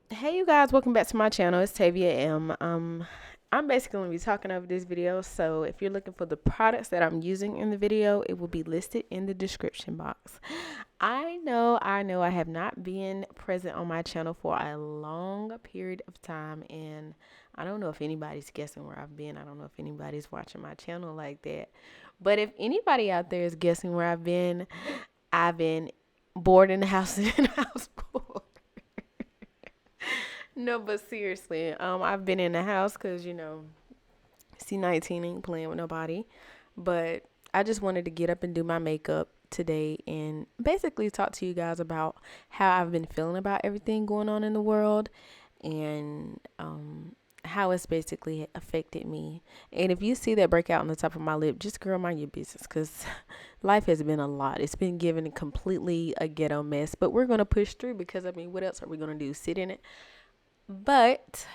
Hey you guys, welcome back to my channel. It's Tavia M. I'm basically going to be talking over this video, so if you're looking for the products that I'm using in the video, it will be listed in the description box. I know I have not been present on my channel for a long period of time, and I don't know if anybody's guessing where I've been. I don't know if anybody's watching my channel like that. But if anybody out there is guessing where I've been bored in the house and in the house. No, but seriously, I've been in the house because C19 ain't playing with nobody. But I just wanted to get up and do my makeup today and basically talk to you guys about how I've been feeling about everything going on in the world and how it's basically affected me. And if you see that breakout on the top of my lip, just girl, mind your business because life has been a lot. It's been given completely a ghetto mess, but we're gonna push through because I mean, what else are we gonna do? Sit in it? But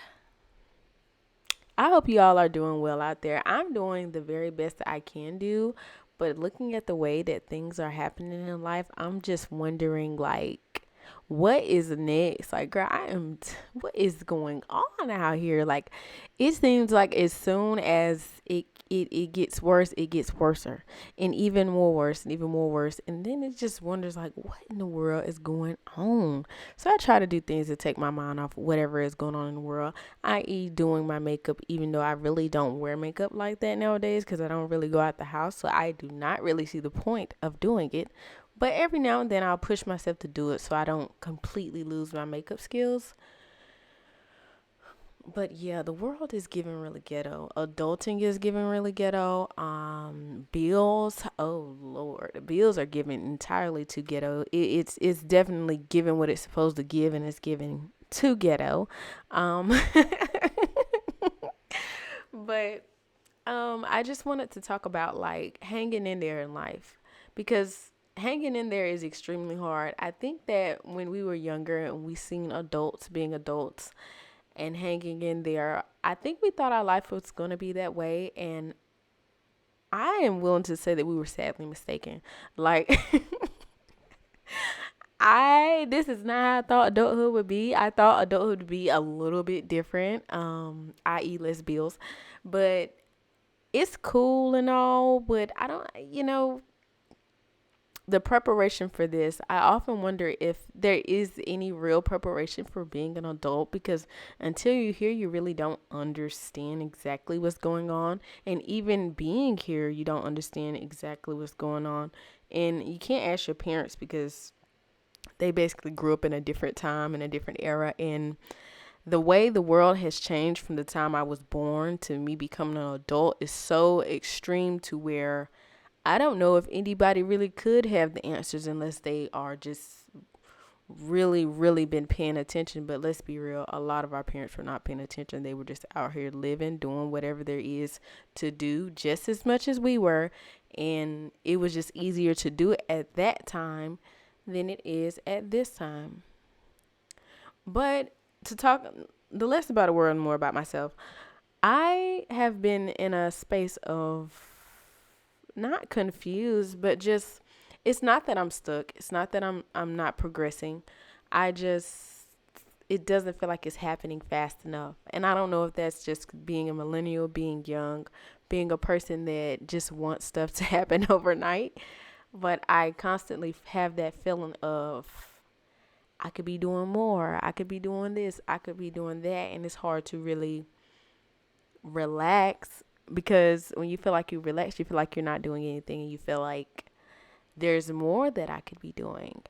I hope you all are doing well out there. I'm doing the very best that I can do, but looking at the way that things are happening in life, I'm just wondering like what is next? Like, girl, what is going on out here? Like, it seems like as soon as it gets worse, it gets worser and even more worse and even more worse. And then it just wonders like, what in the world is going on? So I try to do things to take my mind off whatever is going on in the world, i.e. doing my makeup, even though I really don't wear makeup like that nowadays because I don't really go out the house. So I do not really see the point of doing it. But every now and then I'll push myself to do it so I don't completely lose my makeup skills. But yeah, the world is giving really ghetto. Adulting is giving really ghetto. Bills, oh Lord, the bills are giving entirely to ghetto. It's definitely giving what it's supposed to give, and it's giving to ghetto. Um, but I just wanted to talk about like hanging in there in life because hanging in there is extremely hard. I think that when we were younger and we seen adults being adults and hanging in there, I think we thought our life was going to be that way. And I am willing to say that we were sadly mistaken. Like, this is not how I thought adulthood would be. I thought adulthood would be a little bit different, i.e., less bills. But it's cool and all, but I don't, the preparation for this, I often wonder if there is any real preparation for being an adult because until you're here, you really don't understand exactly what's going on. And even being here, you don't understand exactly what's going on. And you can't ask your parents because they basically grew up in a different time, in a different era. And the way the world has changed from the time I was born to me becoming an adult is so extreme to where I don't know if anybody really could have the answers unless they are just really, really been paying attention. But let's be real, a lot of our parents were not paying attention. They were just out here living, doing whatever there is to do just as much as we were. And it was just easier to do it at that time than it is at this time. But to talk the less about the world and more about myself, I have been in a space of not confused, but just it's not that I'm stuck. It's not that I'm not progressing. I just it doesn't feel like it's happening fast enough. And I don't know if that's just being a millennial, being young, being a person that just wants stuff to happen overnight, but I constantly have that feeling of I could be doing more. I could be doing this. I could be doing that. And it's hard to really relax because when you feel like you relax, you feel like you're not doing anything and you feel like there's more that I could be doing.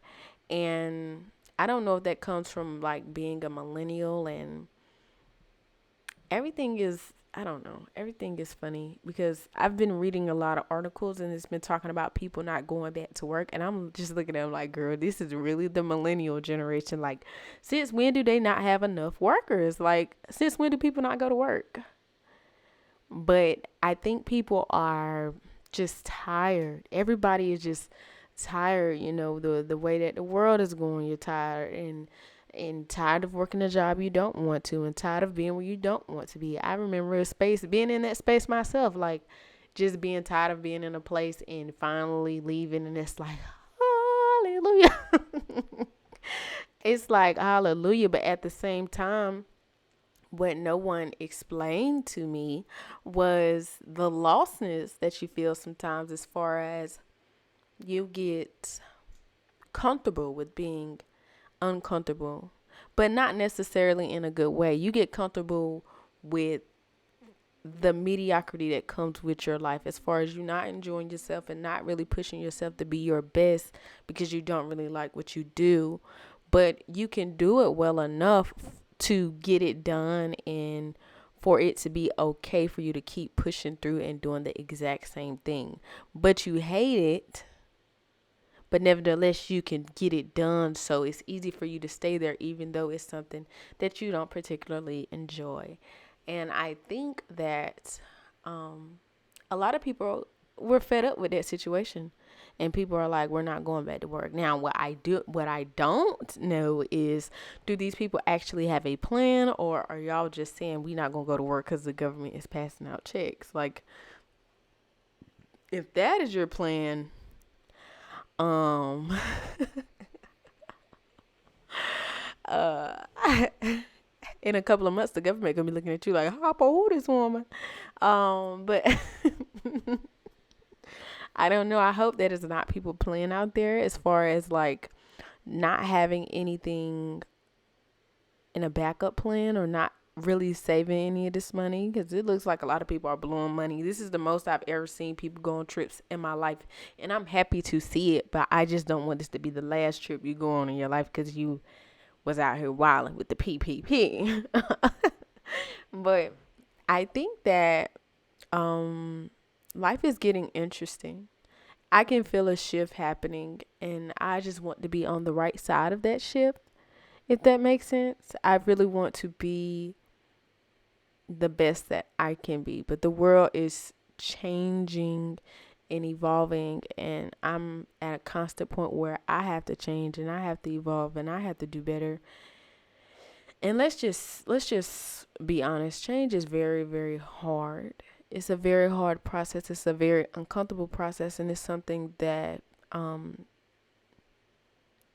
And I don't know if that comes from like being a millennial and everything is I don't know. Everything is funny because I've been reading a lot of articles and it's been talking about people not going back to work. And I'm just looking at them like, girl, this is really the millennial generation. Like, since when do they not have enough workers? Like, since when do people not go to work? But I think people are just tired. Everybody is just tired, the way that the world is going, you're tired and tired of working a job you don't want to and tired of being where you don't want to be. I remember a space being in that space myself, like just being tired of being in a place and finally leaving and it's like hallelujah. It's like hallelujah, but at the same time, what no one explained to me was the lostness that you feel sometimes, as far as you get comfortable with being uncomfortable, but not necessarily in a good way. You get comfortable with the mediocrity that comes with your life, as far as you not enjoying yourself and not really pushing yourself to be your best because you don't really like what you do, but you can do it well enough to get it done and for it to be okay for you to keep pushing through and doing the exact same thing. But you hate it, but nevertheless you can get it done, so it's easy for you to stay there even though it's something that you don't particularly enjoy. And I think that a lot of people were fed up with that situation, and people are like, we're not going back to work. Now what I don't know is, do these people actually have a plan, or are y'all just saying we not going to go to work because the government is passing out checks? Like, if that is your plan, um uh in a couple of months the government gonna be looking at you like, hop on this woman. But I don't know. I hope that is not people playing out there, as far as like not having anything in a backup plan, or not really saving any of this money, because it looks like a lot of people are blowing money. This is the most I've ever seen people go on trips in my life, and I'm happy to see it, but I just don't want this to be the last trip you go on in your life because you was out here wilding with the PPP. But I think that life is getting interesting. I can feel a shift happening, and I just want to be on the right side of that shift, if that makes sense. I really want to be the best that I can be, but the world is changing and evolving, and I'm at a constant point where I have to change and I have to evolve and I have to do better. And let's just be honest. Change is very, very hard. It's a very hard process. It's a very uncomfortable process, and it's something that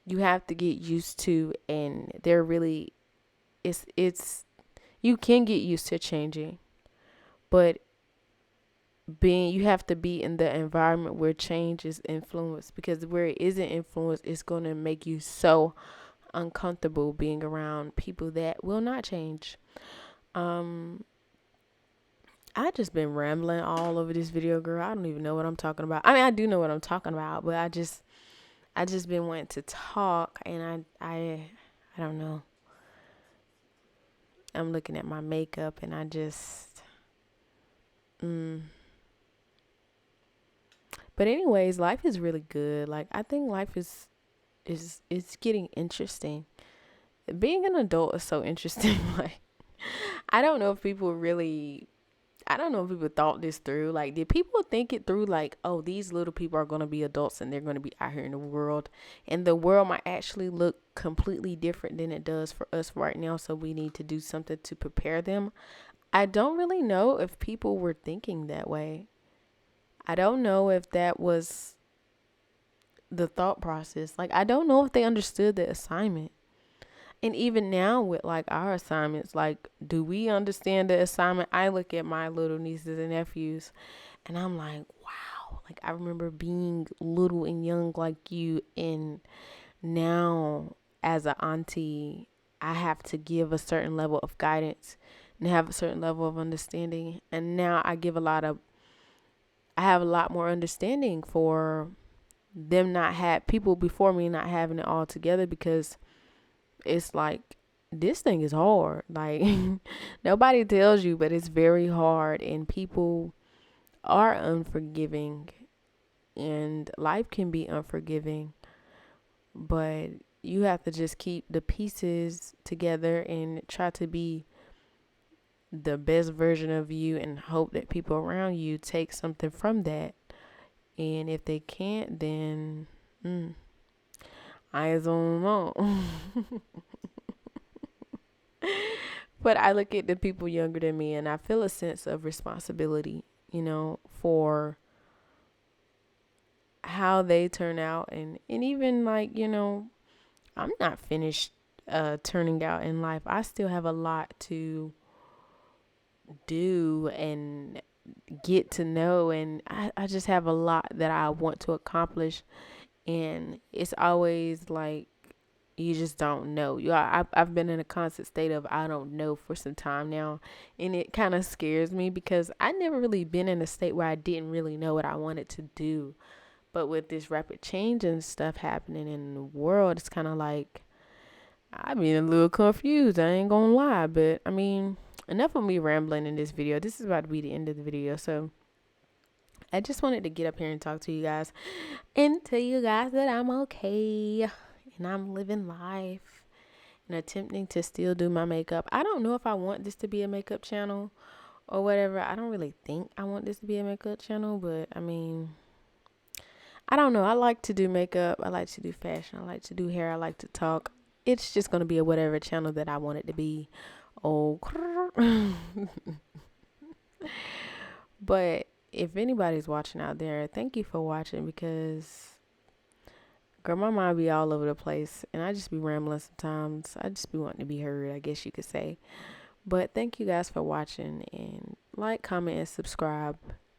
you have to get used to. And there really, it's you can get used to changing, but being you have to be in the environment where change is influenced, because where it isn't influenced, it's going to make you so uncomfortable being around people that will not change. Um, I just been rambling all over this video, girl. I don't even know what I'm talking about. I mean, I do know what I'm talking about, but I just been wanting to talk, and I don't know. I'm looking at my makeup, and I just But anyways, life is really good. Like, I think life is it's getting interesting. Being an adult is so interesting. Like, I don't know if people really I don't know if people thought this through. Like, did people think it through? Like, oh, these little people are going to be adults and they're going to be out here in the world. And the world might actually look completely different than it does for us right now. So we need to do something to prepare them. I don't really know if people were thinking that way. I don't know if that was the thought process. Like, I don't know if they understood the assignment. And even now with like our assignments, like, do we understand the assignment? I look at my little nieces and nephews and I'm like, wow. Like, I remember being little and young like you, and now as an auntie, I have to give a certain level of guidance and have a certain level of understanding. And now I have a lot more understanding for them not have people before me not having it all together, because it's like, this thing is hard. Like, nobody tells you, but it's very hard, and people are unforgiving, and life can be unforgiving, but you have to just keep the pieces together and try to be the best version of you, and hope that people around you take something from that. And if they can't, then I don't know. But I look at the people younger than me, and I feel a sense of responsibility, for how they turn out. And even like, I'm not finished turning out in life. I still have a lot to do and get to know, and I just have a lot that I want to accomplish, and it's always like you just don't know. I've been in a constant state of I don't know for some time now, and it kind of scares me because I never really been in a state where I didn't really know what I wanted to do. But with this rapid change and stuff happening in the world, it's kind of like I've been a little confused. I ain't gonna lie, but I mean, enough of me rambling in this video. This is about to be the end of the video, so I just wanted to get up here and talk to you guys and tell you guys that I'm okay and I'm living life and attempting to still do my makeup. I don't know if I want this to be a makeup channel or whatever. I don't really think I want this to be a makeup channel, but I mean, I don't know. I like to do makeup. I like to do fashion. I like to do hair. I like to talk. It's just going to be a whatever channel that I want it to be. Oh, but if anybody's watching out there, thank you for watching because, girl, my mind be all over the place and I just be rambling sometimes. I just be wanting to be heard, I guess you could say. But thank you guys for watching and like, comment, and subscribe.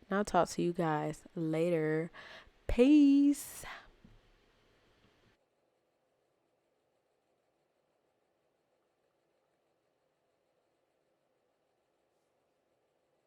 And I'll talk to you guys later. Peace.